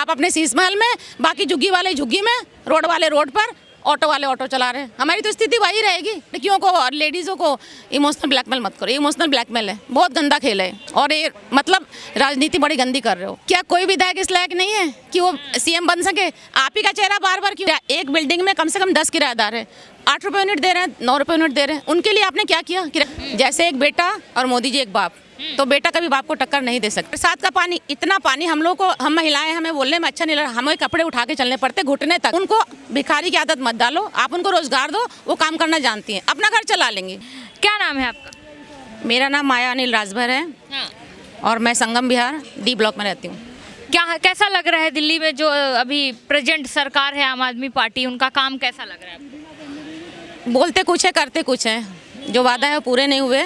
आप अपने शीश महल में, बाकी झुग्गी वाले झुग्गी में, रोड वाले रोड पर, ऑटो वाले ऑटो चला रहे हैं। हमारी तो स्थिति वही रहेगी। लड़कियों को और लेडीज़ों को इमोशनल ब्लैकमेल मत करो, इमोशनल ब्लैकमेल है, बहुत गंदा खेल है। और ये मतलब राजनीति बड़ी गंदी कर रहे हो। क्या कोई विधायक इस लायक नहीं है कि वो सीएम बन सके? आप ही का चेहरा बार बार क्यों? एक बिल्डिंग में कम से कम 10 किराएदार है, 8 रुपये यूनिट दे रहे हैं, 9 रुपये यूनिट दे रहे हैं। उनके लिए आपने क्या किया? जैसे एक बेटा और मोदी जी एक बाप, तो बेटा कभी बाप को टक्कर नहीं दे सकता। बरसात का पानी, इतना पानी हम लोग को, हम महिलाएं, हमें बोलने में अच्छा नहीं लगा, हमें कपड़े उठा के चलने पड़ते घुटने तक। उनको भिखारी की आदत मत डालो, आप उनको रोजगार दो, वो काम करना जानती हैं, अपना घर चला लेंगे। क्या नाम है आपका? मेरा नाम माया अनिल राजभर है और मैं संगम विहार डी ब्लॉक में रहती हूँ। कैसा लग रहा है दिल्ली में जो अभी प्रेजेंट सरकार है आम आदमी पार्टी, उनका काम कैसा लग रहा है आपको? बोलते कुछ है, करते कुछ है। जो वादा है वो पूरे नहीं हुए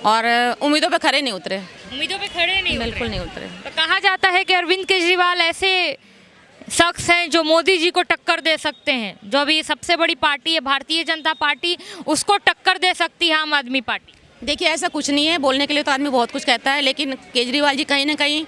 और उम्मीदों पे खरे नहीं उतरे। उम्मीदों पे खड़े नहीं, बिल्कुल नहीं उतरे। तो कहा जाता है कि अरविंद केजरीवाल ऐसे शख्स हैं जो मोदी जी को टक्कर दे सकते हैं। जो अभी सबसे बड़ी पार्टी है भारतीय जनता पार्टी, उसको टक्कर दे सकती है आम आदमी पार्टी। देखिए ऐसा कुछ नहीं है, बोलने के लिए तो आदमी बहुत कुछ कहता है, लेकिन केजरीवाल जी कहीं ना कहीं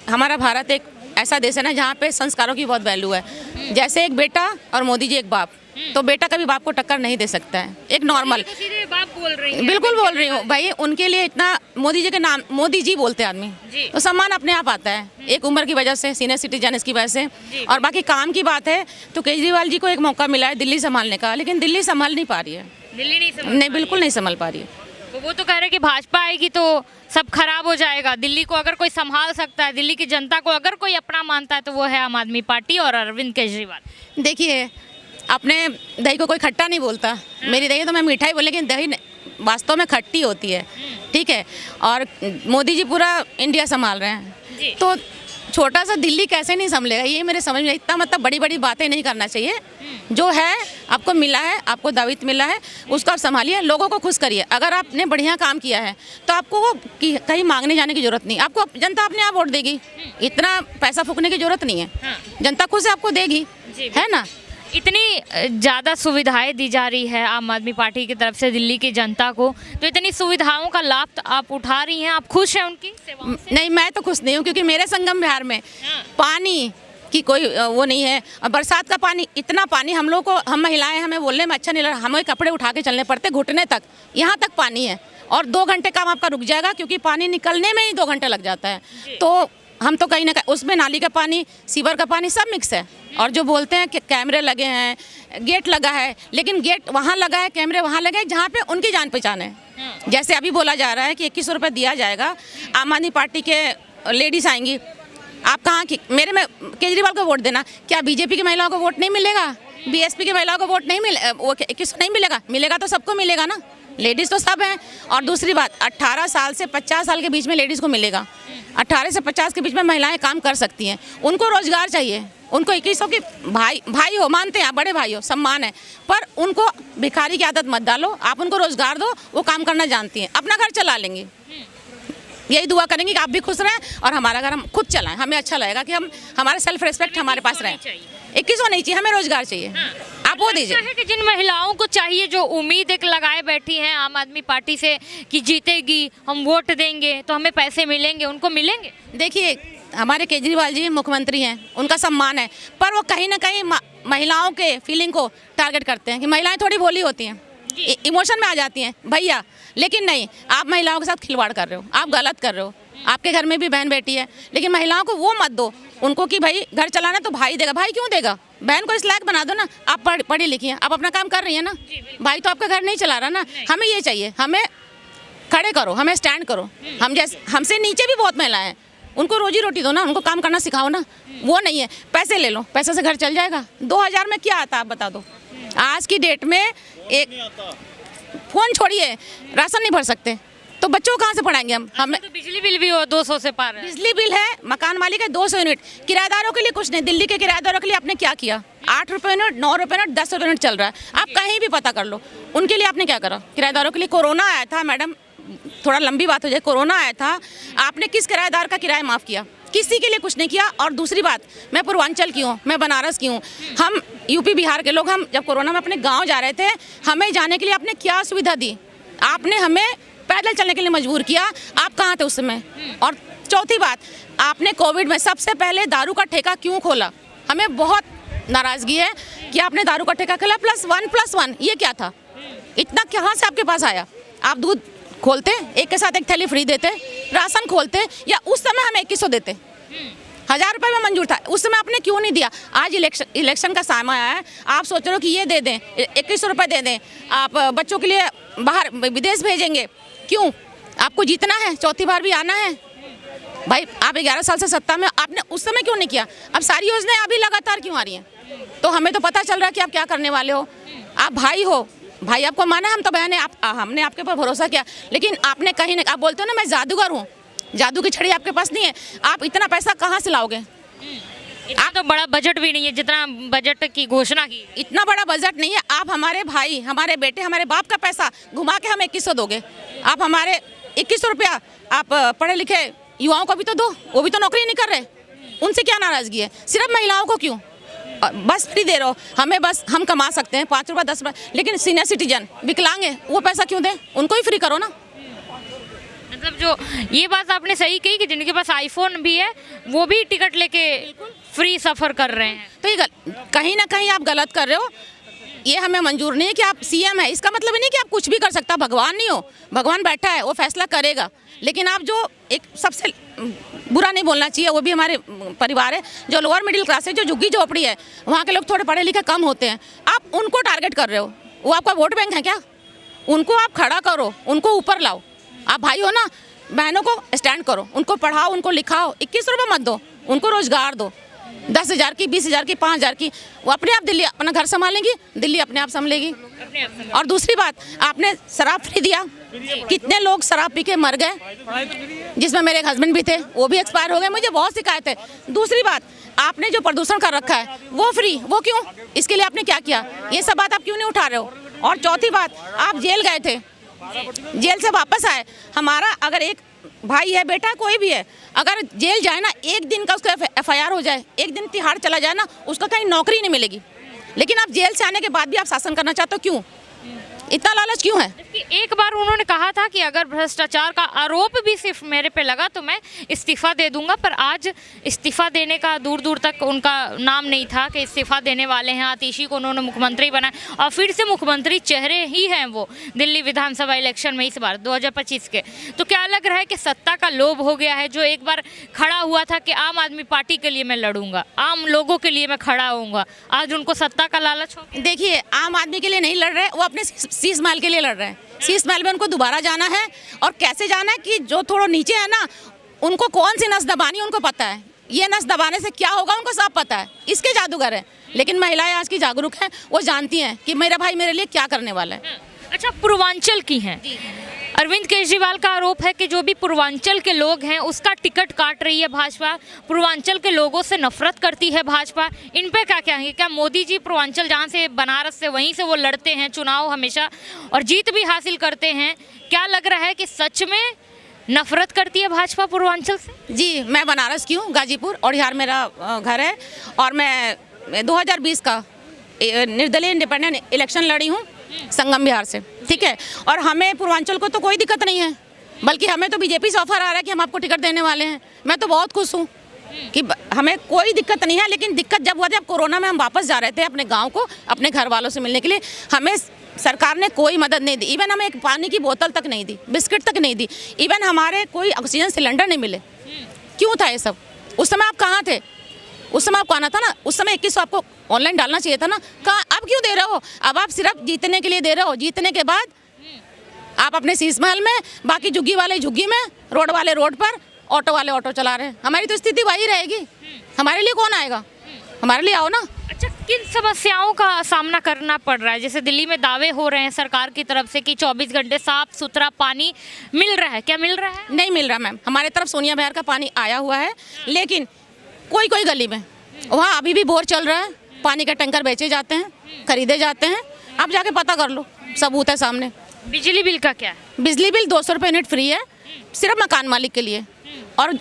हमारा भारत एक ऐसा देश है ना जहाँ पे संस्कारों की बहुत वैल्यू है। जैसे एक बेटा और मोदी जी एक बाप, तो बेटा कभी बाप को टक्कर नहीं दे सकता है। एक नॉर्मल, तो सीधे बाप बोल रही हैं। बिल्कुल बोल रही हूँ भाई, उनके लिए इतना मोदी जी के नाम, मोदी जी बोलते आदमी, तो सम्मान अपने आप आता है, एक उम्र की वजह से, सीनियर सिटीजन इसकी वजह से। और बाकी काम की बात है तो केजरीवाल जी को एक मौका मिला है दिल्ली संभालने का, लेकिन दिल्ली संभाल नहीं पा रही है। दिल्ली नहीं, बिल्कुल नहीं संभाल पा रही है। तो वो तो कह रहे कि भाजपा आएगी तो सब खराब हो जाएगा। दिल्ली को अगर कोई संभाल सकता है, दिल्ली की जनता को अगर कोई अपना मानता है, तो वो है आम आदमी पार्टी और अरविंद केजरीवाल। देखिए अपने दही को कोई खट्टा नहीं बोलता। मेरी दही तो मैं मीठा ही बोल, लेकिन दही वास्तव में खट्टी होती है, ठीक है। और मोदी जी पूरा इंडिया संभाल रहे हैं, तो छोटा सा दिल्ली कैसे नहीं संभलेगा, ये मेरे समझ में। इतना मतलब बड़ी बड़ी बातें नहीं करना चाहिए। जो है आपको मिला है, आपको दावित मिला है, उसको आप संभालिए, लोगों को खुश करिए। अगर आपने बढ़िया काम किया है तो आपको वो कहीं मांगने जाने की जरूरत नहीं, आपको जनता अपने आप वोट देगी। इतना पैसा फूकने की जरूरत नहीं है, जनता खुद से आपको देगी, है ना। इतनी ज़्यादा सुविधाएं दी जा रही है आम आदमी पार्टी की तरफ से दिल्ली की जनता को, तो इतनी सुविधाओं का लाभ तो आप उठा रही हैं, आप खुश हैं उनकी सेवाओं से? नहीं, मैं तो खुश नहीं हूँ, क्योंकि मेरे संगम विहार में पानी की कोई वो नहीं है। और बरसात का पानी, इतना पानी हम लोग को, हम महिलाएं, हमें बोलने में अच्छा नहीं लग रहा, हमें कपड़े उठा के चलने पड़ते घुटने तक, यहाँ तक पानी है। और 2 घंटे काम आपका रुक जाएगा, क्योंकि पानी निकलने में ही 2 घंटे लग जाता है। तो हम तो कहीं ना कहीं उसमें नाली का पानी, सीवर का पानी सब मिक्स है। और जो बोलते हैं कि कैमरे लगे हैं, गेट लगा है, लेकिन गेट वहाँ लगा है, कैमरे वहाँ लगे हैं जहाँ पे उनकी जान पहचान है। जैसे अभी बोला जा रहा है कि 2100 रुपये दिया जाएगा, आम आदमी पार्टी के लेडीज़ आएंगी, आप कहाँ की, मेरे में केजरीवाल को वोट देना, क्या बीजेपी की महिलाओं को वोट नहीं मिलेगा? बीएसपी की महिलाओं को वोट नहीं मिले, वो 2100 नहीं मिलेगा? मिलेगा तो सबको मिलेगा ना, लेडीज़ तो सब हैं। और दूसरी बात, 18 साल से 50 साल के बीच में लेडीज़ को मिलेगा। 18 से 50 के बीच में महिलाएं काम कर सकती हैं, उनको रोजगार चाहिए। उनको 2100 की भाई हो, मानते हैं, बड़े भाई हो, सम्मान है, पर उनको भिखारी की आदत मत डालो, आप उनको रोजगार दो, वो काम करना जानती हैं, अपना घर चला लेंगे। यही दुआ करेंगे कि आप भी खुश रहें और हमारा घर हम खुद चलाएं। हमें अच्छा लगेगा कि हम, हमारे सेल्फ रिस्पेक्ट हमारे पास रहे। 2100 नहीं चाहिए, हमें रोजगार चाहिए। आप वो दीजिए। है कि जिन महिलाओं को चाहिए, जो उम्मीद एक लगाए बैठी हैं आम आदमी पार्टी से कि जीतेगी, हम वोट देंगे तो हमें पैसे मिलेंगे, उनको मिलेंगे? देखिए हमारे केजरीवाल जी मुख्यमंत्री हैं, उनका सम्मान है, पर वो कहीं ना कहीं महिलाओं के फीलिंग को टारगेट करते हैं कि महिलाएं थोड़ी भोली होती हैं, इमोशन में आ जाती हैं भैया। लेकिन नहीं, आप महिलाओं के साथ खिलवाड़ कर रहे हो, आप गलत कर रहे हो। आपके घर में भी बहन बेटी है, लेकिन महिलाओं को वो मत दो उनको कि भाई घर चलाना तो भाई देगा। भाई क्यों देगा? बहन को इस लायक बना दो ना। आप पढ़ी लिखी हैं, आप अपना काम कर रही हैं ना, भाई तो आपका घर नहीं चला रहा ना। हमें ये चाहिए, हमें खड़े करो, हमें स्टैंड करो। हम जैसे, हमसे नीचे भी बहुत महिलाएं हैं, उनको रोजी रोटी दो ना, उनको काम करना सिखाओ ना। वो नहीं है पैसे ले लो, पैसे से घर चल जाएगा। 2000 में क्या आता है आप बता दो? आज की डेट में एक फ़ोन छोड़िए, राशन नहीं भर सकते, तो बच्चों को कहाँ से पढ़ाएंगे हम? हमें तो बिजली बिल भी 200 से पार है। बिजली बिल है, मकान मालिक है 200 यूनिट, किराएदारों के लिए कुछ नहीं। दिल्ली के किराएदारों के लिए आपने क्या किया? 8 रुपये यूनिट, 9 रुपये यूनिट, 10 रुपये यूनिट चल रहा है। आप कहीं भी पता कर लो, उनके लिए आपने क्या करा? किराएदारों के लिए कोरोना आया था, मैडम थोड़ा लंबी बात हो जाए, कोरोना आया था, आपने किस किराएदार का किराया माफ़ किया? किसी के लिए कुछ नहीं किया। और दूसरी बात, मैं पूर्वांचल की हूँ, मैं बनारस की हूँ, हम यूपी बिहार के लोग, हम जब कोरोना में अपने गांव जा रहे थे, हमें जाने के लिए आपने क्या सुविधा दी? आपने हमें पैदल चलने के लिए मजबूर किया। आप कहाँ थे उस समय? और चौथी बात, आपने कोविड में सबसे पहले दारू का ठेका क्यों खोला? हमें बहुत नाराज़गी है कि आपने दारू का ठेका खोला। +1+1 ये क्या था? इतना कहाँ से आपके पास आया? आप दूध खोलते, एक के साथ एक थैली फ्री देते, राशन खोलते, या उस समय हमें 2100 देते, 1000 रुपये में मंजूर था, उस समय आपने क्यों नहीं दिया? आज इलेक्शन का समय आया है, आप सोच रहे हो कि ये दे दें, 2100 रुपये दे दें, आप बच्चों के लिए बाहर विदेश भेजेंगे, क्यों? आपको जीतना है, चौथी बार भी आना है भाई। आप 11 साल से सत्ता में, आपने उस समय क्यों नहीं किया? अब सारी योजनाएं अभी लगातार क्यों आ रही हैं? तो हमें तो पता चल रहा है कि आप क्या करने वाले हो। आप भाई हो, भाई आपको माना, हम तो बहन है, हमने आपके ऊपर भरोसा किया, लेकिन आपने कहीं नहीं, आप बोलते हो ना मैं जादूगर हूँ, जादू की छड़ी आपके पास नहीं है, आप इतना पैसा कहाँ से लाओगे? आप तो बड़ा बजट भी नहीं है जितना बजट की घोषणा की। इतना बड़ा बजट नहीं है। आप हमारे भाई, हमारे बेटे, हमारे बाप का पैसा घुमा के हमें 2100 दोगे। आप हमारे 2100 रुपया आप पढ़े लिखे युवाओं को भी तो दो, वो भी तो नौकरी नहीं कर रहे, उनसे क्या नाराज़गी है? सिर्फ महिलाओं को क्यों बस फ्री दे रहे हो? हमें बस, हम कमा सकते हैं 5 रुपये 10 रुपये, लेकिन सीनियर सिटीजन विकलांग है, वो पैसा क्यों दें? उनको ही फ्री करो ना। मतलब जो ये बात आपने सही कही कि जिनके पास आईफोन भी है वो भी टिकट लेके फ्री सफ़र कर रहे हैं, तो ये कहीं ना कहीं आप गलत कर रहे हो। ये हमें मंजूर नहीं है कि आप सीएम है, इसका मतलब नहीं कि आप कुछ भी कर सकता। भगवान नहीं हो, भगवान बैठा है, वो फैसला करेगा। लेकिन आप जो एक सबसे बुरा नहीं बोलना चाहिए, वो भी हमारे परिवार है जो लोअर मिडिल क्लास है, जो झुग्गी झोपड़ी है, वहाँ के लोग थोड़े पढ़े लिखे कम होते हैं, आप उनको टारगेट कर रहे हो। वो आपका वोट बैंक है क्या? उनको आप खड़ा करो, उनको ऊपर लाओ। आप भाई हो ना, बहनों को स्टैंड करो, उनको पढ़ाओ, उनको लिखाओ। 21 रुपये मत दो, उनको रोजगार दो, 10,000 की, 20,000 की, 5,000 की, वो अपने आप दिल्ली अपना घर संभालेंगी, दिल्ली अपने आप संभलेगी। और दूसरी बात, आपने शराब फ्री दिया, कितने लोग शराब पी के मर गए, जिसमें मेरे हस्बैंड भी थे, वो भी एक्सपायर हो गए, मुझे बहुत शिकायत है। दूसरी बात, आपने जो प्रदूषण कर रखा है वो फ्री, वो क्यों? इसके लिए आपने क्या किया? ये सब बात आप क्यों नहीं उठा रहे हो? और चौथी बात, आप जेल गए थे, जेल से वापस आए, हमारा अगर एक भाई है, बेटा कोई भी है, अगर जेल जाए ना, एक दिन का उसका FIR हो जाए, एक दिन तिहाड़ चला जाए ना, उसका कहीं नौकरी नहीं मिलेगी। लेकिन आप जेल से आने के बाद भी आप शासन करना चाहते हो, क्यों? इतना लालच क्यों है? एक बार उन्होंने कहा था कि अगर भ्रष्टाचार का आरोप भी सिर्फ मेरे पे लगा तो मैं इस्तीफा दे दूंगा, पर आज इस्तीफा देने का दूर दूर तक उनका नाम नहीं था कि इस्तीफा देने वाले हैं। आतिशी को उन्होंने मुख्यमंत्री बनाया और फिर से मुख्यमंत्री चेहरे ही हैं वो दिल्ली विधानसभा इलेक्शन में इस बार 2025 के। तो क्या लग रहा है कि सत्ता का लोभ हो गया है? जो एक बार खड़ा हुआ था कि आम आदमी पार्टी के लिए मैं लड़ूंगा, आम लोगों के लिए मैं खड़ा होऊंगा, आज उनको सत्ता का लालच हो गया। देखिए, आम आदमी के लिए नहीं लड़ रहे, वो अपने शीश महल के लिए लड़ रहे हैं। शीश महल में उनको दोबारा जाना है, और कैसे जाना है कि जो थोड़ा नीचे है ना, उनको कौन सी नस दबानी उनको पता है। ये नस दबाने से क्या होगा उनको सब पता है, इसके जादूगर है। लेकिन महिलाएं आज की जागरूक हैं, वो जानती हैं कि मेरा भाई मेरे लिए क्या करने वाला है। अच्छा, पूर्वांचल की हैं, अरविंद केजरीवाल का आरोप है कि जो भी पूर्वांचल के लोग हैं उसका टिकट काट रही है भाजपा, पूर्वांचल के लोगों से नफरत करती है भाजपा। इन पे क्या कहेंगे? क्या मोदी जी पूर्वांचल, जहाँ से बनारस से, वहीं से वो लड़ते हैं चुनाव हमेशा और जीत भी हासिल करते हैं, क्या लग रहा है कि सच में नफरत करती है भाजपा पूर्वांचल से? जी, मैं बनारस की हूँ, गाजीपुर और यहाँ मेरा घर है, और मैं 2020 का निर्दलीय इंडिपेंडेंट इलेक्शन लड़ी हूँ संगम बिहार से, ठीक है। और हमें पूर्वांचल को तो कोई दिक्कत नहीं है, बल्कि हमें तो बीजेपी से ऑफर आ रहा है कि हम आपको टिकट देने वाले हैं। मैं तो बहुत खुश हूँ कि हमें कोई दिक्कत नहीं है। लेकिन दिक्कत जब हुआ, जब कोरोना में हम वापस जा रहे थे अपने गांव को, अपने घर वालों से मिलने के लिए, हमें सरकार ने कोई मदद नहीं दी। इवन हमें एक पानी की बोतल तक नहीं दी, बिस्किट तक नहीं दी, इवन हमारे कोई ऑक्सीजन सिलेंडर नहीं मिले। क्यों था ये सब? उस समय आप कहाँ थे? उस समय आपको आना था ना, उस समय 2100 आपको ऑनलाइन डालना चाहिए था ना। कहाँ? अब क्यों दे रहे हो? अब आप सिर्फ जीतने के लिए दे रहे हो। जीतने के बाद आप अपने शीश महल में, बाकी झुग्गी वाले झुग्गी में, रोड वाले रोड पर, ऑटो वाले ऑटो चला रहे हैं। हमारी तो स्थिति वही रहेगी। हमारे लिए कौन आएगा? हमारे लिए आओ ना। अच्छा, किन समस्याओं का सामना करना पड़ रहा है? जैसे दिल्ली में दावे हो रहे हैं सरकार की तरफ से कि 24 घंटे साफ सुथरा पानी मिल रहा है, क्या मिल रहा है? नहीं मिल रहा मैम। हमारे तरफ सोनिया बिहार का पानी आया हुआ है, लेकिन कोई कोई गली में वहाँ अभी भी बोर चल रहा है, पानी के टैंकर बेचे जाते हैं, खरीदे जाते हैं। आप जाके पता कर लो, सबूत है सामने। बिजली बिल का क्या है? बिजली बिल 200 रुपये यूनिट फ्री है, सिर्फ मकान मालिक के लिए। और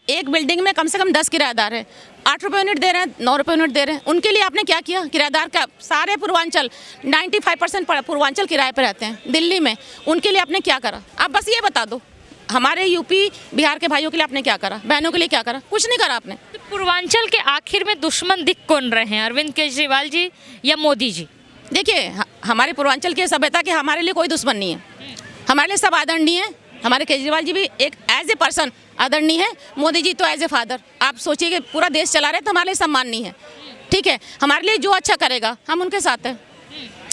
एक बिल्डिंग में कम से कम 10 किराएदार है, 8 रुपये यूनिट दे रहे हैं, 9 रुपये यूनिट दे रहे हैं। उनके लिए आपने क्या किया? किराएदार का सारे पूर्वांचल 95% पूर्वांचल किराए पे रहते हैं दिल्ली में, उनके लिए आपने क्या करा? आप बस ये बता दो। हमारे यूपी बिहार के भाइयों के लिए आपने क्या करा? बहनों के लिए क्या करा? कुछ नहीं करा आपने। तो पूर्वांचल के आखिर में दुश्मन दिख कौन रहे हैं, अरविंद केजरीवाल जी या मोदी जी? देखिए, हमारे पूर्वांचल की सभ्यता के हमारे लिए कोई दुश्मन नहीं है, हमारे लिए सब आदरणीय है। हमारे केजरीवाल जी भी एक एज ए पर्सन आदरणीय है, मोदी जी तो एज ए फादर। आप सोचिए कि पूरा देश चला रहे तो हमारे लिए सम्मान नहीं है, ठीक है। हमारे लिए जो अच्छा करेगा हम उनके साथ हैं।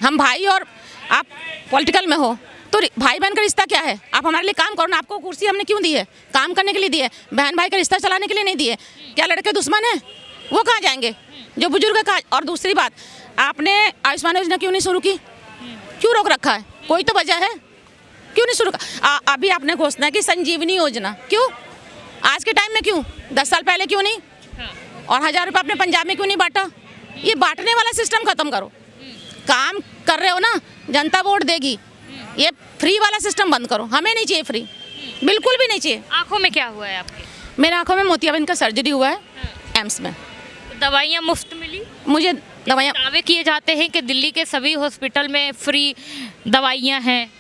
हम भाई, और आप पॉलिटिकल में हो तो भाई बहन का रिश्ता क्या है? आप हमारे लिए काम करो ना। आपको कुर्सी हमने क्यों दी है? काम करने के लिए दी है, बहन भाई का रिश्ता चलाने के लिए नहीं दी है। क्या लड़के दुश्मन है? वो कहाँ जाएंगे जो बुजुर्ग है? कहाँ? और दूसरी बात, आपने आयुष्मान योजना क्यों नहीं शुरू की? क्यों रोक रखा है? कोई तो वजह है, क्यों नहीं शुरू? अभी आपने घोषणा की संजीवनी योजना, क्यों आज के टाइम में? क्यों 10 साल पहले क्यों नहीं? और 1000 रुपये आपने पंजाब में क्यों नहीं बांटा? ये बांटने वाला सिस्टम खत्म करो। काम कर रहे हो ना, जनता वोट देगी। ये फ्री वाला सिस्टम बंद करो, हमें नहीं चाहिए फ्री, बिल्कुल भी नहीं चाहिए। आंखों में क्या हुआ है आपके? मेरे आंखों में मोतियाबिंद का सर्जरी हुआ है एम्स में। दवाइयाँ मुफ्त मिली? मुझे दवाइयाँ, दावे किए जाते हैं कि दिल्ली के सभी हॉस्पिटल में फ्री दवाइयाँ हैं।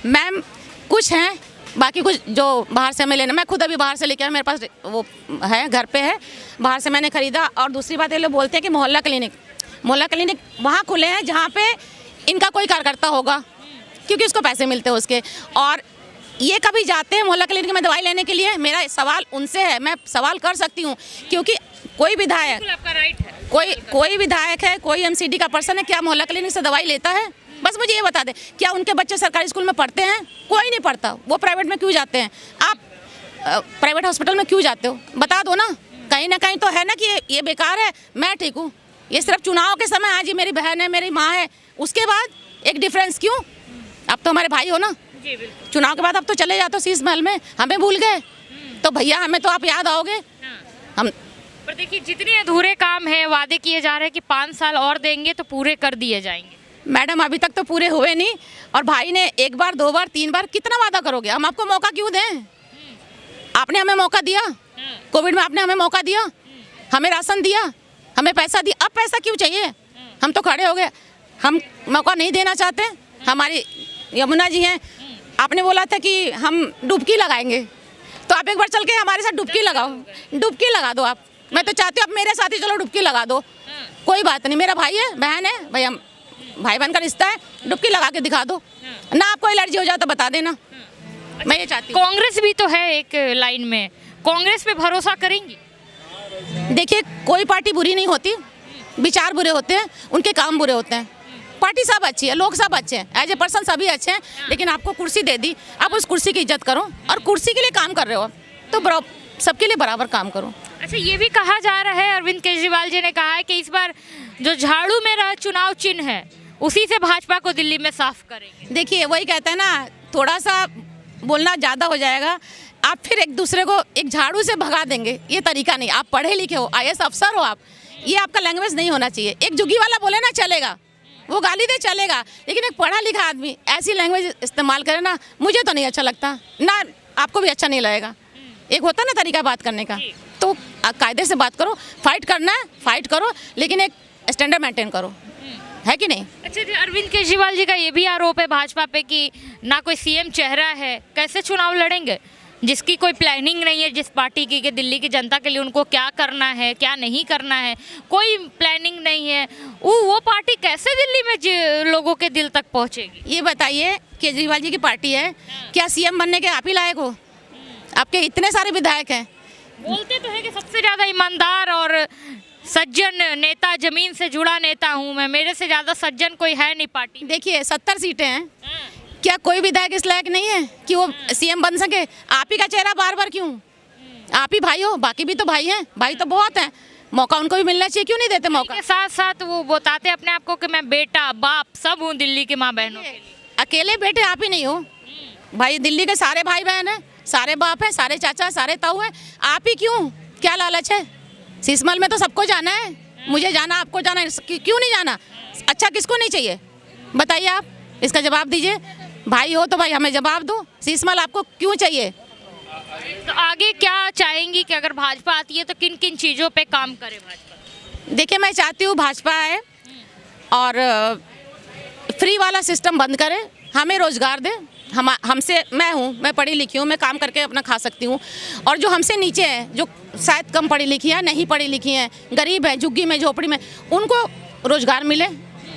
मैम कुछ हैं, बाकी कुछ जो बाहर से हमें लेना। मैं खुद अभी बाहर से लेके आया, मेरे पास वो है, घर पे है, बाहर से मैंने खरीदा। और दूसरी बात, ये लोग बोलते हैं कि मोहल्ला क्लिनिक वहाँ खुले हैं जहाँ पे इनका कोई कार्यकर्ता होगा, क्योंकि उसको पैसे मिलते हैं उसके। और ये कभी जाते हैं मोहल्ला क्लिनिक में दवाई लेने के लिए? मेरा सवाल उनसे है, मैं सवाल कर सकती हूँ, क्योंकि कोई विधायक, आपका राइट है, कोई विधायक है, कोई एमसीडी का पर्सन है, क्या मोहल्ला क्लिनिक से दवाई लेता है? बस मुझे ये बता दे, क्या उनके बच्चे सरकारी स्कूल में पढ़ते हैं? कोई नहीं पढ़ता। वो प्राइवेट में क्यों जाते हैं? आप प्राइवेट हॉस्पिटल में क्यों जाते हो? बता दो ना। कहीं ना कहीं तो है ना कि ये बेकार है, मैं ठीक हूँ। ये सिर्फ चुनाव के समय, आज ये मेरी बहन है, मेरी माँ है, उसके बाद एक डिफरेंस क्यों? अब तो हमारे भाई हो ना। चुनाव के बाद अब तो चले जाते हो शीश महल में, हमें भूल गए तो भैया हमें तो आप याद आओगे। हम पर देखिए, जितने अधूरे काम है, वादे किए जा रहे हैं कि 5 साल और देंगे तो पूरे कर दिए जाएंगे। मैडम अभी तक तो पूरे हुए नहीं, और भाई ने 1 बार 2 बार 3 बार कितना वादा करोगे? हम आपको मौका क्यों दें? आपने हमें मौका दिया, कोविड में आपने हमें मौका दिया, हमें राशन दिया, हमें पैसा दिया। अब पैसा क्यों चाहिए? हम तो खड़े हो गए, हम मौका नहीं देना चाहते। हमारी यमुना जी हैं, आपने बोला था कि हम डुबकी लगाएंगे, तो आप एक बार चल के हमारे साथ डुबकी लगाओ, डुबकी लगा दो आप। मैं तो चाहती हूँ आप मेरे साथ ही चलो, डुबकी लगा दो, कोई बात नहीं। मेरा भाई है, बहन है, भाई हम भाई बहन का रिश्ता है, डुबकी लगा के दिखा दो ना। आपको एलर्जी हो जाए तो बता देना, मैं ये चाहती हूँ। कांग्रेस भी तो है एक लाइन में, कांग्रेस पे भरोसा करेंगी? देखिए, कोई पार्टी बुरी नहीं होती, विचार बुरे होते हैं, उनके काम बुरे होते हैं। पार्टी सब अच्छी है, लोग सब अच्छे हैं, एज ए पर्सन सभी अच्छे हैं, लेकिन आपको कुर्सी दे दी, आप उस कुर्सी की इज्जत करो, और कुर्सी के लिए काम कर रहे हो तो सबके लिए बराबर काम करो। अच्छा, ये भी कहा जा रहा है, अरविंद केजरीवाल जी ने कहा है कि इस बार जो झाड़ू मेरा चुनाव चिन्ह है, उसी से भाजपा को दिल्ली में साफ करेंगे। देखिए, वही कहते हैं ना, थोड़ा सा बोलना ज़्यादा हो जाएगा, आप फिर एक दूसरे को एक झाड़ू से भगा देंगे, ये तरीका नहीं। आप पढ़े लिखे हो, IAS अफसर हो आप, ये आपका लैंग्वेज नहीं होना चाहिए। एक जुगी वाला बोले ना चलेगा, वो गाली दे चलेगा, लेकिन एक पढ़ा लिखा आदमी ऐसी लैंग्वेज इस्तेमाल करे ना, मुझे तो नहीं अच्छा लगता ना, आपको भी अच्छा नहीं लगेगा। एक होता ना तरीका बात करने का, तो कायदे से बात करो, फाइट करना है फाइट करो, लेकिन एक स्टैंडर्ड मेंटेन करो, है कि नहीं? अच्छा जी, अरविंद केजरीवाल जी का ये भी आरोप है भाजपा पे कि ना कोई CM चेहरा है, कैसे चुनाव लड़ेंगे जिसकी कोई प्लानिंग नहीं है, जिस पार्टी की कि दिल्ली की जनता के लिए उनको क्या करना है क्या नहीं करना है, कोई प्लानिंग नहीं है, वो पार्टी कैसे दिल्ली में लोगों के दिल तक पहुंचेगी? ये बताइए, केजरीवाल जी की पार्टी है, क्या CM बनने के आप ही लायक हो? आपके इतने सारे विधायक हैं, बोलते तो है कि सबसे ज़्यादा ईमानदार और सज्जन नेता, जमीन से जुड़ा नेता हूँ मैं, मेरे से ज़्यादा सज्जन कोई है नहीं पार्टी। देखिए 70 सीटें हैं, क्या कोई विधायक इस लायक नहीं है कि वो CM बन सके? आप ही का चेहरा बार बार क्यों? आप ही भाई हो, बाकी भी तो भाई हैं, भाई तो बहुत हैं, मौका उनको भी मिलना चाहिए, क्यों नहीं देते मौका? साथ साथ वो बताते अपने आप को कि मैं बेटा बाप सब हूँ दिल्ली के माँ बहनों के लिए। अकेले बेटे आप ही नहीं हो भाई, दिल्ली के सारे भाई बहन हैं, सारे बाप हैं, सारे चाचा, सारे ताऊ हैं, आप ही क्यों? क्या लालच है? शीश महल में तो सबको जाना है, मुझे जाना, आपको जाना है, क्यों नहीं जाना? अच्छा किसको नहीं चाहिए बताइए आप, इसका जवाब दीजिए। भाई हो तो भाई हमें जवाब दो, शीश महल आपको क्यों चाहिए? तो आगे क्या चाहेंगी कि अगर भाजपा आती है तो किन किन चीज़ों पे काम करे भाजपा? देखिए, मैं चाहती हूँ भाजपा आए और फ्री वाला सिस्टम बंद करे, हमें रोज़गार दे। मैं पढ़ी लिखी हूँ, मैं काम करके अपना खा सकती हूँ। और जो हमसे नीचे है, जो शायद कम पढ़ी लिखी है, नहीं पढ़ी लिखी हैं, गरीब हैं, झुग्गी में झोपड़ी में, उनको रोज़गार मिले,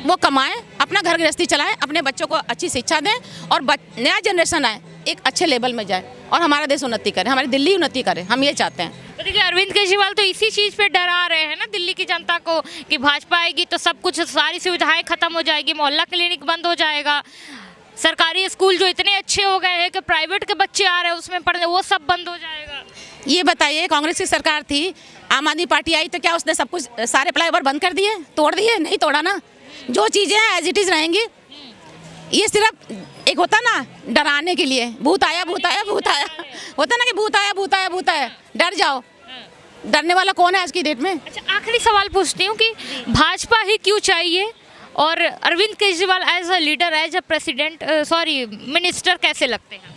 वो कमाएं, अपना घर गृहस्थी चलाएं, अपने बच्चों को अच्छी शिक्षा दें और नया जनरेशन आए, एक अच्छे लेवल में जाए और हमारा देश उन्नति करे, हमारी दिल्ली उन्नति करे। हम ये चाहते हैं। तो देखिए, अरविंद केजरीवाल तो इसी चीज़ पे डरा रहे हैं ना दिल्ली की जनता को कि भाजपा आएगी तो सब कुछ, सारी सुविधाएं खत्म हो जाएगी, मोहल्ला क्लिनिक बंद हो जाएगा, सरकारी स्कूल जो इतने अच्छे हो गए हैं कि प्राइवेट के बच्चे आ रहे हैं उसमें पढ़ने, वो सब बंद हो जाएगा। ये बताइए, कांग्रेस की सरकार थी, आम आदमी पार्टी आई तो क्या उसने सब कुछ, सारे फ्लाईओवर बंद कर दिए, तोड़ दिए? नहीं तोड़ा ना। जो चीज़ें हैं एज इट इज़ रहेंगी। ये सिर्फ एक होता ना डराने के लिए, भूत आया भूत आया भूत आया, होता ना कि भूत आया भूत आया भूत आया, डर जाओ। डरने वाला कौन है आज की डेट में? अच्छा, आखिरी सवाल पूछती हूँ कि भाजपा ही क्यों चाहिए और Arvind Kejriwal as a leader, as a president, minister कैसे लगते हैं?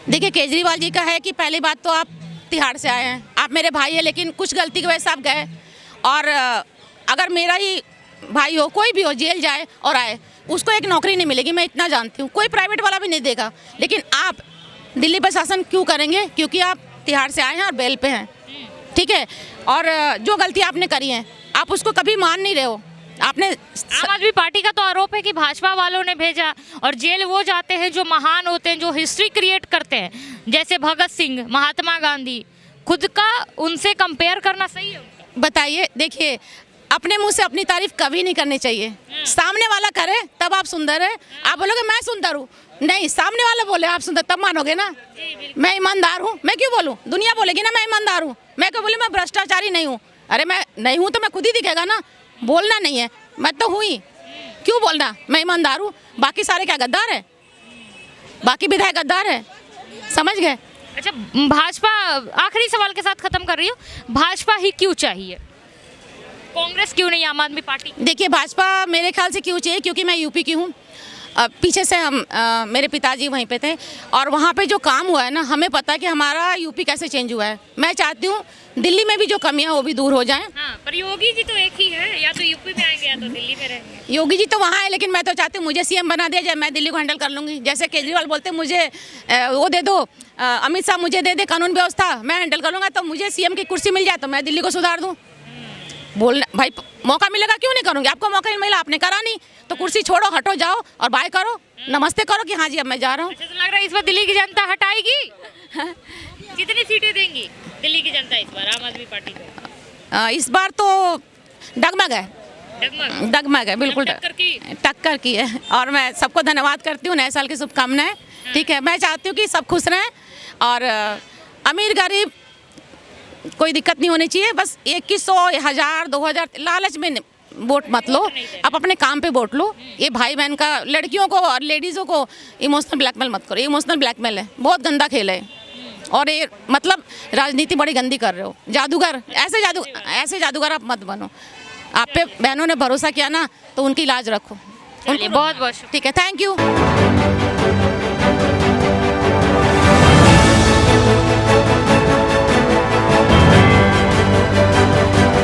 देखिए, केजरीवाल जी का है कि पहली बात तो आप तिहाड़ से आए हैं, आप मेरे भाई हैं, लेकिन कुछ गलती की वजह से आप गए। और अगर मेरा ही भाई हो, कोई भी हो, जेल जाए और आए, उसको एक नौकरी नहीं मिलेगी, मैं इतना जानती हूँ। कोई प्राइवेट वाला भी नहीं देगा। लेकिन आप दिल्ली प्रशासन क्यों करेंगे? क्योंकि आप तिहाड़ से आए हैं और बेल पे हैं, ठीक है। और जो गलती आपने करी है, आप उसको कभी मान नहीं रहे हो। आपने आम आदमी पार्टी का तो आरोप है कि भाजपा वालों ने भेजा और जेल वो जाते हैं जो महान होते हैं, जो हिस्ट्री क्रिएट करते हैं, जैसे भगत सिंह, महात्मा गांधी। खुद का उनसे कंपेयर करना सही है? बताइए, देखिए, अपने मुंह से अपनी तारीफ कभी नहीं करनी चाहिए। सामने वाला करे तब आप सुंदर है। आप बोलोगे मैं सुंदर हूँ, नहीं, सामने वाला बोले आप सुंदर, तब मानोगे ना। मैं ईमानदार हूँ, मैं क्यों बोलूँ? दुनिया बोलेगी ना मैं ईमानदार हूँ। मैं क्यों बोली मैं भ्रष्टाचारी नहीं हूँ? अरे मैं नहीं हूँ तो मैं खुद ही दिखेगा ना। बोलना नहीं है, मैं तो हुई, क्यों बोलना? मैं ईमानदार हूँ। बाकी सारे क्या गद्दार है? बाकी विधायक गद्दार है, समझ गए? अच्छा, भाजपा, आखिरी सवाल के साथ खत्म कर रही हूँ, भाजपा ही क्यों चाहिए? कांग्रेस क्यों नहीं, आम आदमी पार्टी? देखिए, भाजपा मेरे ख्याल से क्यों चाहिए, क्योंकि मैं यूपी की हूँ। पीछे से हम मेरे पिताजी वहीं पे थे और वहाँ पे जो काम हुआ है ना, हमें पता है कि हमारा यूपी कैसे चेंज हुआ है। मैं चाहती हूँ दिल्ली में भी जो कमियाँ वो भी दूर हो जाएं। हाँ, पर योगी जी तो एक ही है, या तो यूपी में आएंगे या तो दिल्ली में रहेंगे। योगी जी तो वहाँ है, लेकिन मैं तो चाहती हूँ मुझे सीएम बना दिया जाए, मैं दिल्ली को हैंडल कर लूँगी। जैसे केजरीवाल बोलते मुझे वो दे दो, अमित शाह मुझे दे दे कानून व्यवस्था, मैं हैंडल कर लूँगा। तो मुझे सीएम की कुर्सी मिल जाए तो मैं दिल्ली को सुधार दूँ। बोलना भाई, मौका मिलेगा क्यों नहीं करूँगी? आपको मौका नहीं मिला, आपने करा नहीं, तो कुर्सी छोड़ो, हटो, जाओ और बाय करो, नमस्ते करो कि हाँ जी अब मैं जा रहा हूँ। अच्छा, तो लग रहा है इस बार दिल्ली की जनता हटाएगी? कितनी सीटें देंगी दिल्ली की जनता इस बार आम आदमी पार्टी को? इस बार तो डगमग है, डगमग है, बिल्कुल टक्कर की है। और मैं सबको धन्यवाद करती हूँ, नए साल की शुभकामनाएं। ठीक है, मैं चाहती हूँ कि सब खुश रहें और अमीर गरीब कोई दिक्कत नहीं होनी चाहिए। बस 2100, 1000, 2000 लालच में वोट मत लो, आप अपने काम पे वोट लो। ये भाई बहन का, लड़कियों को और लेडीज़ों को इमोशनल ब्लैकमेल मत करो। इमोशनल ब्लैकमेल है, बहुत गंदा खेल है। और ये मतलब राजनीति बड़ी गंदी कर रहे हो। जादूगर, ऐसे जादूगर आप मत बनो। आप पे बहनों ने भरोसा किया ना, तो उनकी लाज रखो। बहुत बहुत ठीक है, थैंक यू।